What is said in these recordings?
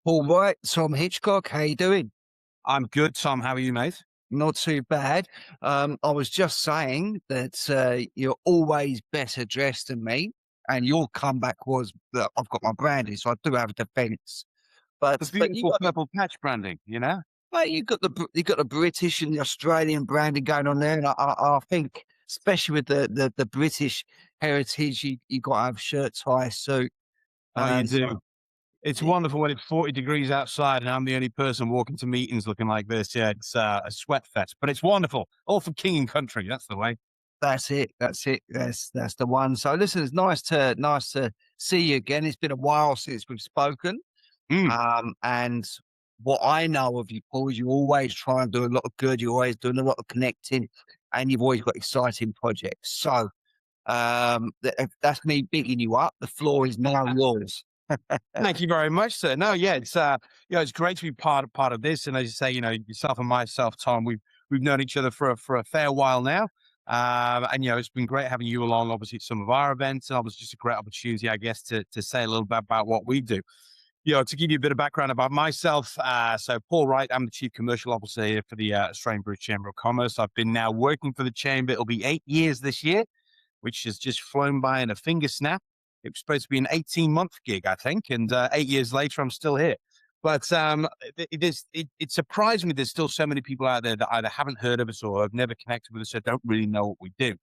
All right, Tom Hitchcock, how you doing? I'm good, Tom. How are you, mate? Not too bad. I was just saying that you're always better dressed than me, and your comeback was that I've got my branding, so I do have a defence. The But you beautiful got the purple patch branding, you know? mate, you got the British and the Australian branding going on there, and I think especially with the British heritage, you got to have shirt, tie, suit. Oh, you So do. It's wonderful when it's 40 degrees outside and I'm the only person walking to meetings looking like this. Yeah, it's a sweat fest, but it's wonderful. All for king and country. That's the way. that's it. That's it. That's the one. So listen, it's nice to see you again. It's been a while since we've spoken. Mm. And what I know of you, Paul, is you always try and do a lot of good. You're always doing a lot of connecting, and you've always got exciting projects. So if that's me bigging you up. The floor is now yours. Thank you very much, sir. No, yeah, it's great to be part of this. And as you say, yourself and myself, Tom, we've known each other for a fair while now. And it's been great having you along, obviously, at some of our events, and obviously just a great opportunity, I guess, to say a little bit about what we do. To give you a bit of background about myself, so Paul Wright, I'm the Chief Commercial Officer here for the Australian British Chamber of Commerce. I've been now working for the Chamber. It'll be 8 years this year, which has just flown by in a finger snap. It was supposed to be an 18-month gig, I think, and 8 years later, I'm still here. But it surprised me there's still so many people out there that either haven't heard of us or have never connected with us or don't really know what we do.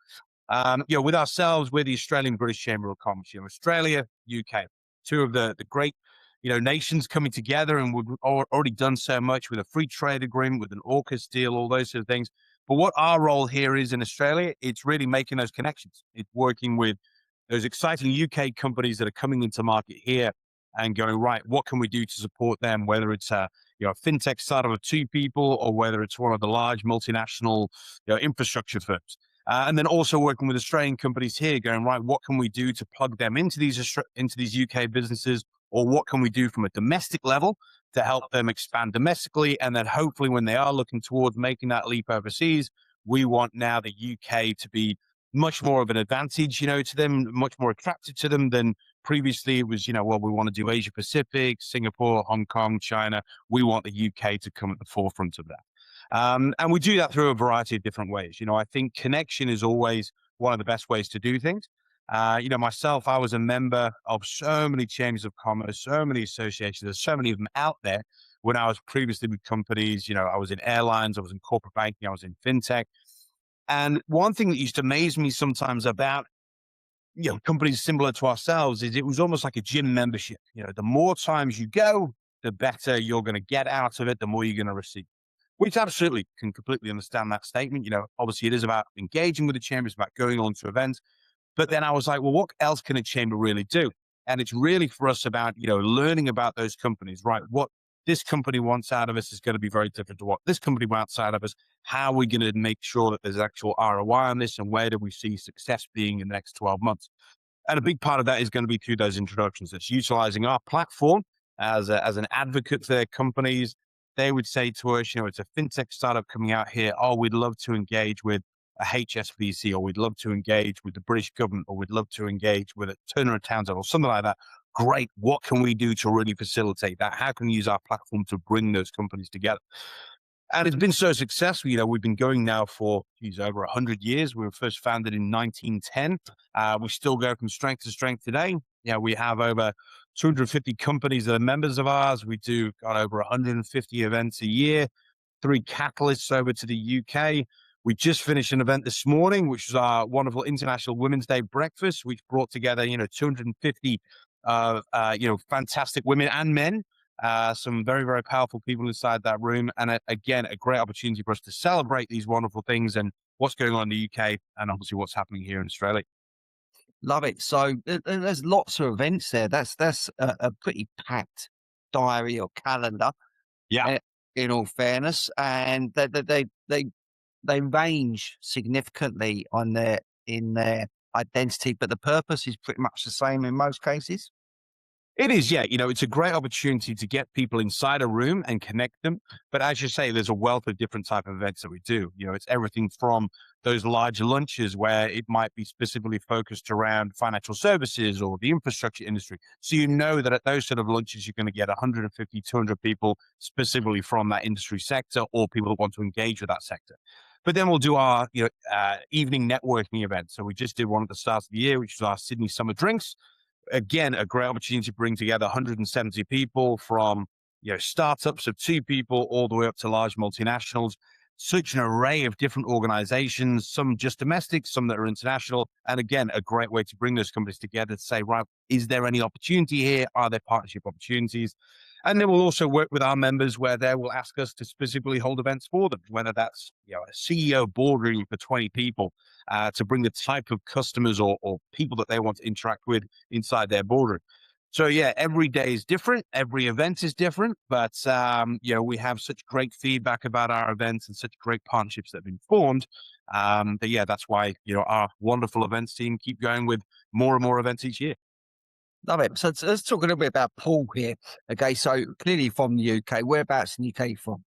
With ourselves, we're the Australian British Chamber of Commerce. Australia, UK, two of the great nations coming together, and we've already done so much with a free trade agreement, with an AUKUS deal, all those sort of things. But what our role here is in Australia, it's really making those connections. It's working with those exciting UK companies that are coming into market here and going, right, what can we do to support them? Whether it's a fintech startup of two people, or whether it's one of the large multinational infrastructure firms. And then also working with Australian companies here, going, right, what can we do to plug them into these UK businesses, or what can we do from a domestic level to help them expand domestically? And then hopefully, when they are looking towards making that leap overseas, we want now the UK to be much more of an advantage, to them, much more attractive to them than previously. It was, well, we want to do Asia Pacific, Singapore, Hong Kong, China. We want the UK to come at the forefront of that. And we do that through a variety of different ways. I think connection is always one of the best ways to do things. Myself, I was a member of so many chambers of commerce, so many associations. There's so many of them out there. When I was previously with companies, I was in airlines, I was in corporate banking, I was in fintech. And one thing that used to amaze me sometimes about companies similar to ourselves is it was almost like a gym membership. The more times you go, the better you're going to get out of it, the more you're going to receive. Which absolutely can completely understand that statement. Obviously it is about engaging with the chamber, it's about going on to events. But then I was like, well, what else can a chamber really do? And it's really for us about, learning about those companies, right? What this company wants out of us is going to be very different to what this company wants out of us. How are we going to make sure that there's actual ROI on this, and where do we see success being in the next 12 months? And a big part of that is going to be through those introductions. It's utilizing our platform as an advocate for their companies. They would say to us, it's a fintech startup coming out here. Oh, we'd love to engage with a HSBC, or we'd love to engage with the British government, or we'd love to engage with a Turner and Townsend or something like that. Great. What can we do to really facilitate that? How can we use our platform to bring those companies together? And it's been so successful. We've been going now for over 100 years. We were first founded in 1910. We still go from strength to strength today. We have over 250 companies that are members of ours. We do got over 150 events a year, three catalysts over to the UK. We just finished an event this morning, which was our wonderful International Women's Day breakfast, which brought together, 250, fantastic women and men, some very, very powerful people inside that room. And again, a great opportunity for us to celebrate these wonderful things and what's going on in the UK, and obviously what's happening here in Australia. Love it. So there's lots of events there. That's a pretty packed diary or calendar. Yeah. uh, in all fairness, and they range significantly on their in their identity, but the purpose is pretty much the same in most cases. It is, yeah. It's a great opportunity to get people inside a room and connect them. But as you say, there's a wealth of different type of events that we do. It's everything from those large lunches where it might be specifically focused around financial services or the infrastructure industry. So that at those sort of lunches, you're going to get 150, 200 people specifically from that industry sector or people that want to engage with that sector. But then we'll do our evening networking event. So we just did one at the start of the year, which is our Sydney Summer Drinks. Again, a great opportunity to bring together 170 people from startups of 2 people all the way up to large multinationals. Such an array of different organizations, some just domestic, some that are international. And again, a great way to bring those companies together to say, right, is there any opportunity here? Are there partnership opportunities? And then we'll also work with our members where they will ask us to specifically hold events for them, whether that's a CEO boardroom for 20 people to bring the type of customers or people that they want to interact with inside their boardroom. So yeah, every day is different. Every event is different, but we have such great feedback about our events and such great partnerships that have been formed. But yeah, that's why our wonderful events team keep going with more and more events each year. Love it. So let's talk a little bit about Paul here. Okay, so clearly from the UK. Whereabouts in the UK from?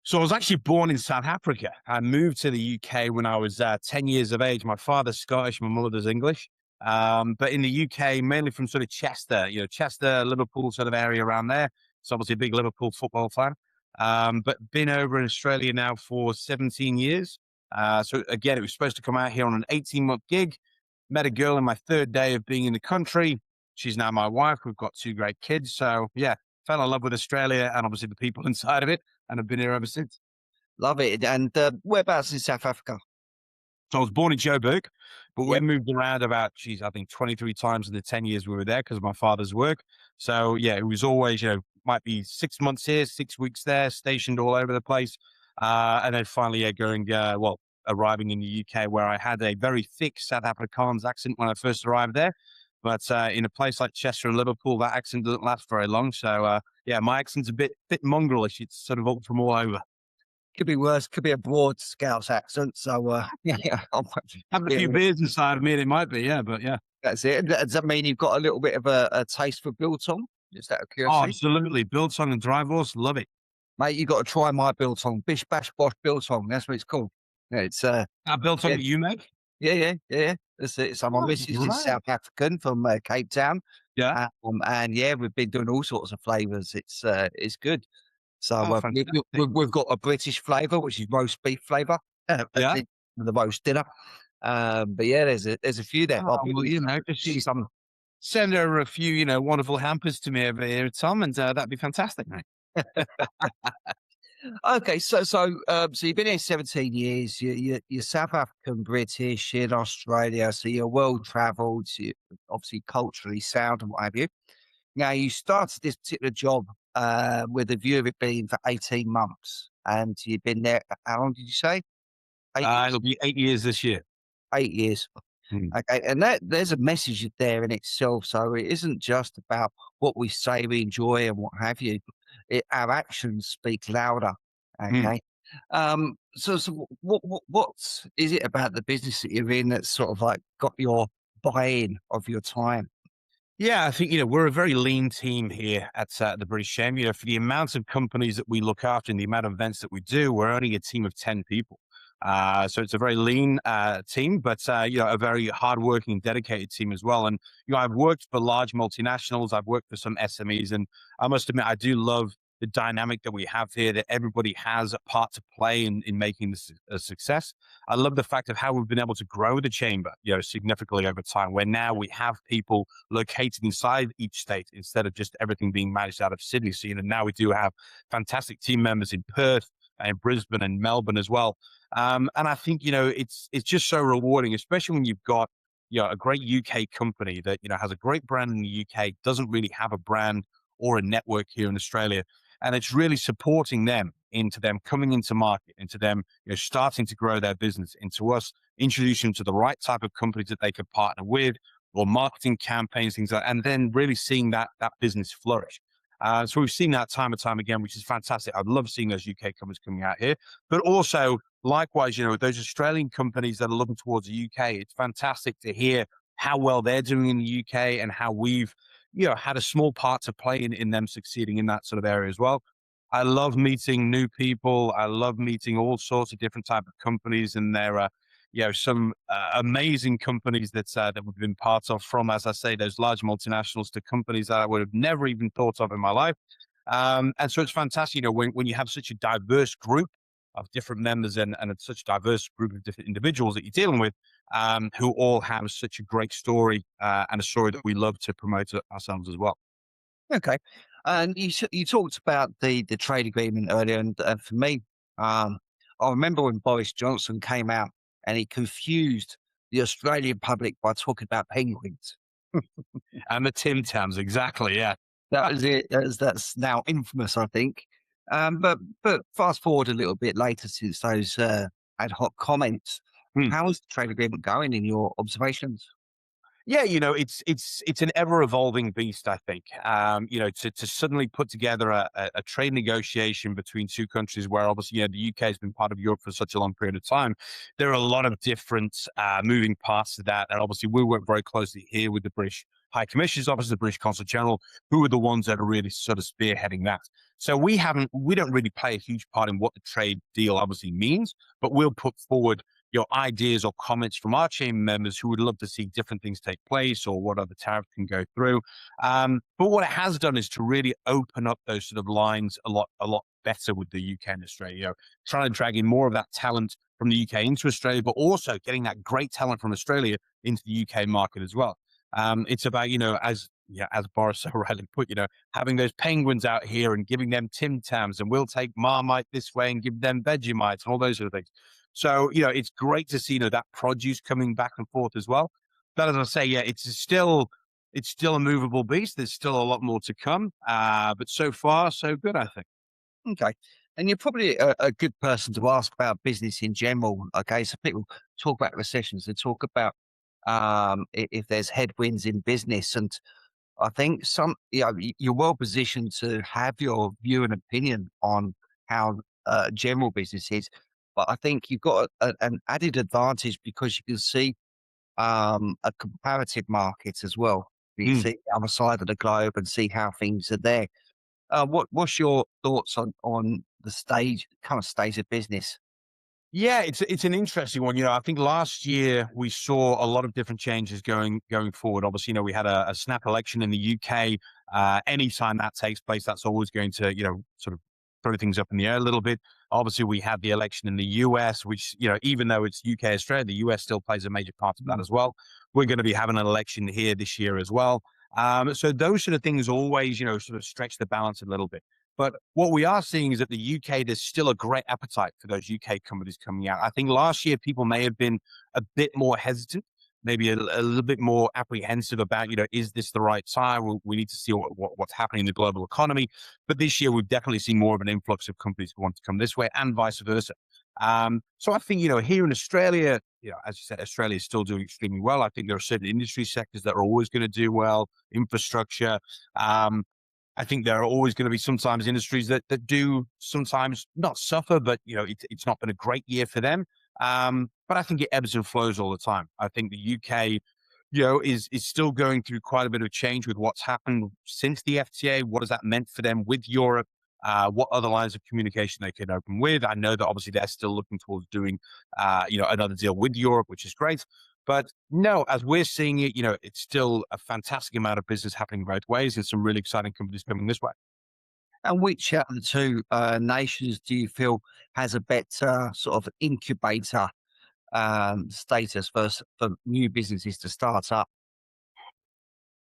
So I was actually born in South Africa. I moved to the UK when I was 10 years of age. My father's Scottish, my mother's English. But in the UK, mainly from sort of Chester, Chester, Liverpool sort of area around there. It's obviously a big Liverpool football fan. But been over in Australia now for 17 years. So again, it was supposed to come out here on an 18-month gig. Met a girl in my third day of being in the country. She's now my wife. We've got 2 great kids. So yeah, fell in love with Australia and obviously the people inside of it, and I've been here ever since. Love it. And whereabouts in South Africa? So I was born in Joburg, but we Yep. moved around about, I think 23 times in the 10 years we were there because of my father's work. So yeah, it was always, might be 6 months here, 6 weeks there, stationed all over the place. And then finally, arriving in the UK where I had a very thick South Afrikaans accent when I first arrived there. But in a place like Chester and Liverpool, that accent doesn't last very long. So yeah, my accent's a bit mongrelish. It's sort of up from all over. Could be worse. Could be a broad Scouse accent. So yeah, Having a yeah, few beers inside of me, it might be, yeah, but yeah. that's it. Does that mean you've got a little bit of a taste for biltong? Just out of Oh, curiosity, absolutely. Biltong and dry horse, love it. mate. You got to try my biltong. Bish bash bosh biltong. That's what it's called. Yeah, it's Biltong yeah, that you make? yeah. That's it. So my Oh, missus is right. South African from Cape Town, Yeah. and yeah, we've been doing all sorts of flavors. It's good. So Oh, we've got a British flavour, which is roast beef flavour, yeah. the roast dinner. But yeah, there's a few there. Oh, well, See just some. send over a few, wonderful hampers to me over here, Tom, and that'd be fantastic, mate. Okay, so you've been here 17 years. You're South African, British, in Australia, so you're well travelled. You're obviously culturally sound and what have you. Now you started this particular job with a view of it being for 18 months, and you've been there. How long did you say? 8 years. It'll be 8 years this year. 8 years. Hmm. Okay, and there's a message there in itself. So it isn't just about what we say we enjoy and what have you. Our actions speak louder. Hmm. Okay. So what is it about the business that you're in that's sort of like got your buy-in of your time? Yeah, I think, we're a very lean team here at the British Shame. For the amount of companies that we look after and the amount of events that we do, we're only a team of 10 people. So it's a very lean team, but, a very hardworking, dedicated team as well. And, I've worked for large multinationals. I've worked for some SMEs, and I must admit, I do love the dynamic that we have here, that everybody has a part to play in making this a success. I love the fact of how we've been able to grow the chamber, significantly over time, where now we have people located inside each state instead of just everything being managed out of Sydney. So, now we do have fantastic team members in Perth and Brisbane and Melbourne as well. And I think, it's just so rewarding, especially when you've got, a great UK company that, has a great brand in the UK, doesn't really have a brand or a network here in Australia. And it's really supporting them into them coming into market, into them, starting to grow their business, into us introducing them to the right type of companies that they could partner with, or marketing campaigns, things like that, and then really seeing that business flourish. So we've seen that time and time again, which is fantastic. I love seeing those UK companies coming out here, but also likewise, those Australian companies that are looking towards the UK. It's fantastic to hear how well they're doing in the UK and how we've, had a small part to play in them succeeding in that sort of area as well. I love meeting new people. I love meeting all sorts of different type of companies, and there are, some amazing companies that we've been part of. From, as I say, those large multinationals to companies that I would have never even thought of in my life. And so it's fantastic, when you have such a diverse group of different members, and it's such a diverse group of different individuals that you're dealing with, who all have such a great story, and a story that we love to promote ourselves as well. Okay. And you talked about the trade agreement earlier, and for me, I remember when Boris Johnson came out and he confused the Australian public by talking about penguins. And the Tim Tams, exactly. Yeah. That was it. That's now infamous, I think. But fast forward a little bit later since those ad hoc comments. Hmm. How is the trade agreement going in your observations? Yeah, it's an ever evolving beast. I think, to suddenly put together a trade negotiation between two countries where obviously, the UK has been part of Europe for such a long period of time. There are a lot of different moving parts to that, and obviously we work very closely here with the British High Commissioner's Office, the British Consul General, who are the ones that are really sort of spearheading that. So we don't really play a huge part in what the trade deal obviously means, but we'll put forward ideas or comments from our team members who would love to see different things take place or what other tariffs can go through. But what it has done is to really open up those sort of lines a lot better with the UK and Australia. Trying to drag in more of that talent from the UK into Australia, but also getting that great talent from Australia into the UK market as well. It's about, as Boris so rightly put, having those penguins out here and giving them Tim Tams, and we'll take Marmite this way and give them Vegemite and all those sort of things. So, it's great to see, that produce coming back and forth as well. But as I say, yeah, it's still a movable beast. There's still a lot more to come. But so far, so good, I think. Okay. And you're probably a good person to ask about business in general. Okay. So people talk about recessions, they talk about if there's headwinds in business. And I think you're well positioned to have your view and opinion on how general business is. But I think you've got an added advantage because you can see a comparative market as well. You Mm. see the other side of the globe and see how things are there. What's your thoughts on the current state of business? Yeah, it's an interesting one. I think last year we saw a lot of different changes going forward. Obviously, we had a snap election in the UK. Anytime that takes place, that's always going to, sort of throw things up in the air a little bit. Obviously, we had the election in the US, which, even though it's UK, Australia, the US still plays a major part of that Mm. as well. We're going to be having an election here this year as well. So those sort of things always, sort of stretch the balance a little bit. But what we are seeing is that the UK, there's still a great appetite for those UK companies coming out. I think last year people may have been a bit more hesitant, maybe a little bit more apprehensive about, is this the right time? We need to see what's happening in the global economy. But this year we've definitely seen more of an influx of companies who want to come this way and vice versa. So I think, here in Australia, as you said, Australia is still doing extremely well. I think there are certain industry sectors that are always going to do well, infrastructure. I think there are always going to be sometimes industries that do sometimes not suffer, but it's not been a great year for them. But I think it ebbs and flows all the time. I think the UK, is still going through quite a bit of change with what's happened since the FTA. What has that meant for them with Europe? What other lines of communication they can open with? I know that obviously they're still looking towards doing, another deal with Europe, which is great. But no, as we're seeing it, it's still a fantastic amount of business happening both ways and some really exciting companies coming this way. And which out of the two nations do you feel has a better sort of incubator status for new businesses to start up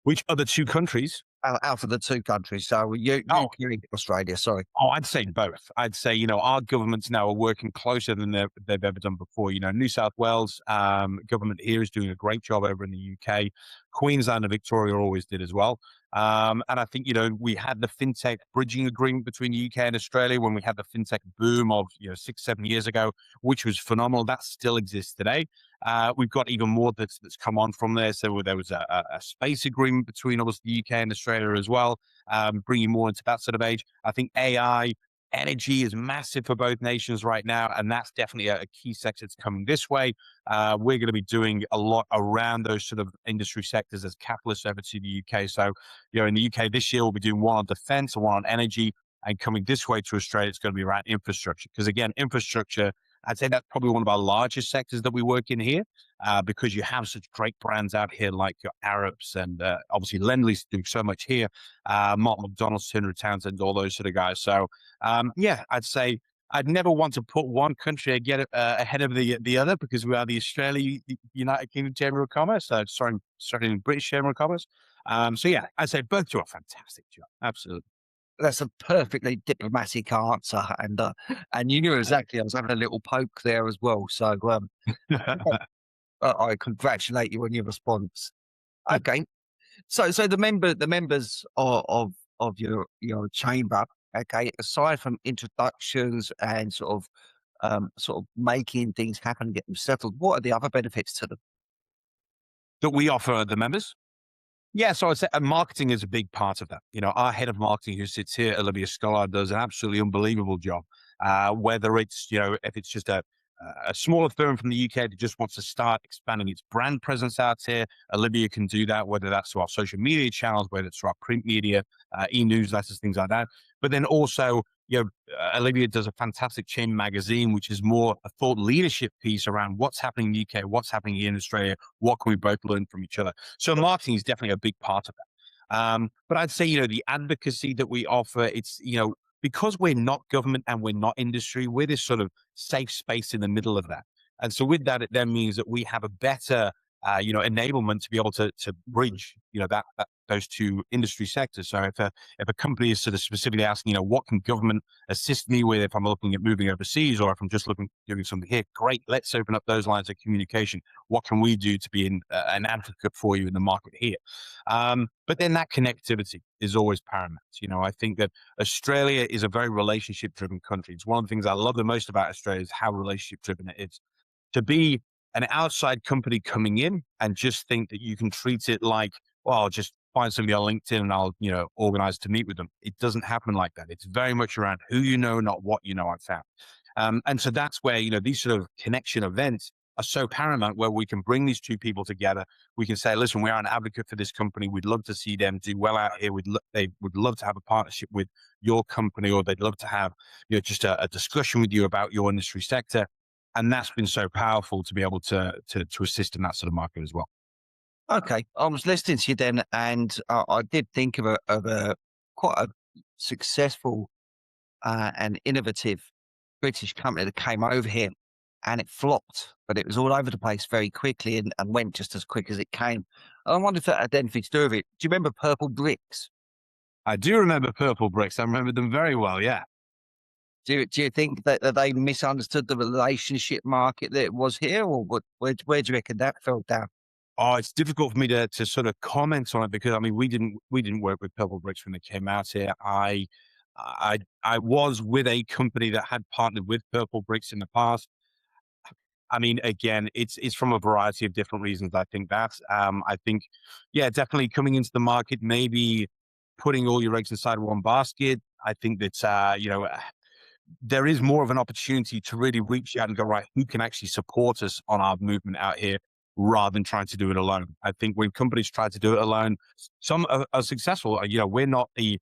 Which other two countries? out of the two countries? So Oh, UK and Australia, sorry. Oh, I'd say both. I'd say, our governments now are working closer than they've ever done before. New South Wales government here is doing a great job over in the UK. Queensland and Victoria always did as well. And I think, we had the fintech bridging agreement between the UK and Australia when we had the fintech boom of, 6, 7 years ago, which was phenomenal. That still exists today. We've got even more that's come on from there. So there was a space agreement between obviously the UK and Australia as well, bringing more into that sort of age. I think AI, Energy is massive for both nations right now, and that's definitely a key sector that's coming this way. We're going to be doing a lot around those sort of industry sectors as catalysts over to the UK. So, in the UK this year, we'll be doing one on defense and one on energy. And coming this way to Australia, it's going to be around infrastructure. Because again, infrastructure, I'd say that's probably one of our largest sectors that we work in here, because you have such great brands out here like your Arabs and obviously Lend-Lease doing so much here, Mark McDonald's, Henry Townsend, all those sort of guys. So yeah, I'd say I'd never want to put one country ahead of the other because we are the Australia United Kingdom Chamber of Commerce. Sorry, Australian British Chamber of Commerce. So yeah, I'd say both do a fantastic job. Absolutely. That's a perfectly diplomatic answer, and you knew exactly. I was having a little poke there as well. So I congratulate you on your response. Okay, so the members of your chamber. Okay, aside from introductions and sort of making things happen, get them settled, what are the other benefits to them? That we offer the members. Yeah, so I'd say marketing is a big part of that. Our head of marketing who sits here, Olivia Scholar, does an absolutely unbelievable job. Whether it's, if it's just a smaller firm from the UK that just wants to start expanding its brand presence out here, Olivia can do that, whether that's through our social media channels, whether it's through our print media, e-newsletters, things like that. But then also, Olivia does a fantastic chain magazine, which is more a thought leadership piece around what's happening in the UK, what's happening here in Australia, what can we both learn from each other. So marketing is definitely a big part of that. But I'd say, the advocacy that we offer, it's, because we're not government and we're not industry, we're this sort of safe space in the middle of that. And so with that, it then means that we have a better, enablement to be able to bridge, those two industry sectors. So if a company is sort of specifically asking, what can government assist me with if I'm looking at moving overseas, or if I'm just looking doing something here, great, let's open up those lines of communication. What can we do to be an advocate for you in the market here? But then that connectivity is always paramount. I think that Australia is a very relationship driven country. It's one of the things I love the most about Australia is how relationship driven it is. To be an outside company coming in and just think that you can treat it like, well, I'll just find somebody on LinkedIn and I'll, organize to meet with them. It doesn't happen like that. It's very much around who you know, not what you know, I've found. And so that's where, these sort of connection events are so paramount, where we can bring these two people together. We can say, listen, we are an advocate for this company. We'd love to see them do well out here. They would love to have a partnership with your company, or they'd love to have, just a discussion with you about your industry sector. And that's been so powerful to be able to assist in that sort of market as well. Okay, I was listening to you then, and I did think of a quite a successful and innovative British company that came over here, and it flopped, but it was all over the place very quickly and went just as quick as it came. I wonder if that had anything to do with it. Do you remember Purple Bricks? I do remember Purple Bricks. I remember them very well. Yeah. Do you think that they misunderstood the relationship market that it was here, or where do you reckon that fell down? Oh, it's difficult for me to sort of comment on it because I mean we didn't work with Purple Bricks when they came out here. I was with a company that had partnered with Purple Bricks in the past. I mean, again, it's from a variety of different reasons. I think, yeah, definitely coming into the market, maybe putting all your eggs inside one basket. I think that there is more of an opportunity to really reach out and go, right, who can actually support us on our movement out here rather than trying to do it alone. I think when companies try to do it alone, some are successful. We're not the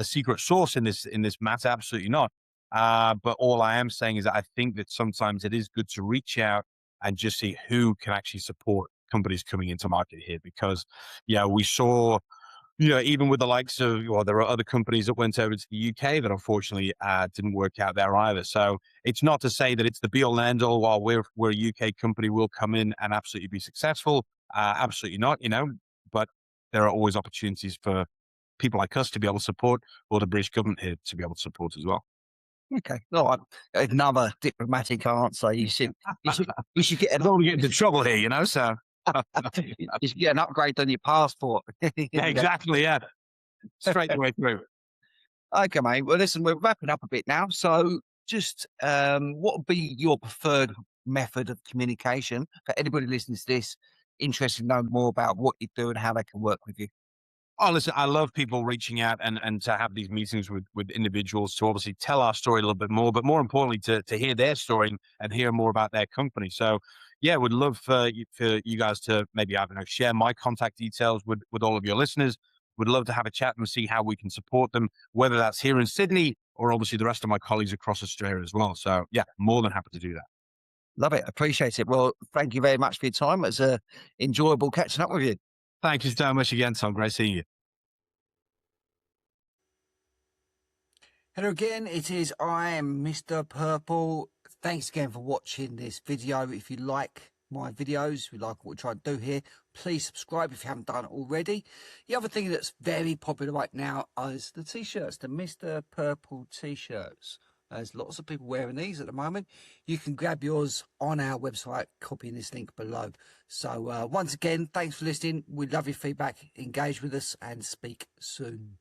secret sauce in this matter. Absolutely not. But all I am saying is that I think that sometimes it is good to reach out and just see who can actually support companies coming into market here because, we saw even with the likes of, well, there are other companies that went over to the UK that unfortunately didn't work out there either. So it's not to say that it's the be all and end all. While we're a UK company, we'll come in and absolutely be successful. Absolutely not, But there are always opportunities for people like us to be able to support, or the British government here to be able to support as well. Okay, all right. Another diplomatic answer. You should get I don't want to get into trouble here, So you should get an upgrade on your passport. yeah, Yeah. exactly, yeah, straight the way through. Okay, mate. Well, listen, we're wrapping up a bit now. So, just what would be your preferred method of communication for anybody listening to this, interested in knowing more about what you do and how they can work with you? Oh, listen, I love people reaching out and to have these meetings with individuals to obviously tell our story a little bit more, but more importantly, to hear their story and hear more about their company. So, yeah, would love for you guys to maybe, I don't know, share my contact details with all of your listeners. Would love to have a chat and see how we can support them, whether that's here in Sydney or obviously the rest of my colleagues across Australia as well. So, yeah, more than happy to do that. Love it. Appreciate it. Well, thank you very much for your time. It was enjoyable catching up with you. Thank you so much again, Tom. Great seeing you. Hello again, it is I am Mr. Purple. Thanks again for watching this video. If you like my videos, if you like what we try to do here, please subscribe if you haven't done it already. The other thing that's very popular right now is the t-shirts, the Mr. Purple t-shirts. There's lots of people wearing these at the moment. You can grab yours on our website, copying this link below. So once again, thanks for listening. We love your feedback. Engage with us and speak soon.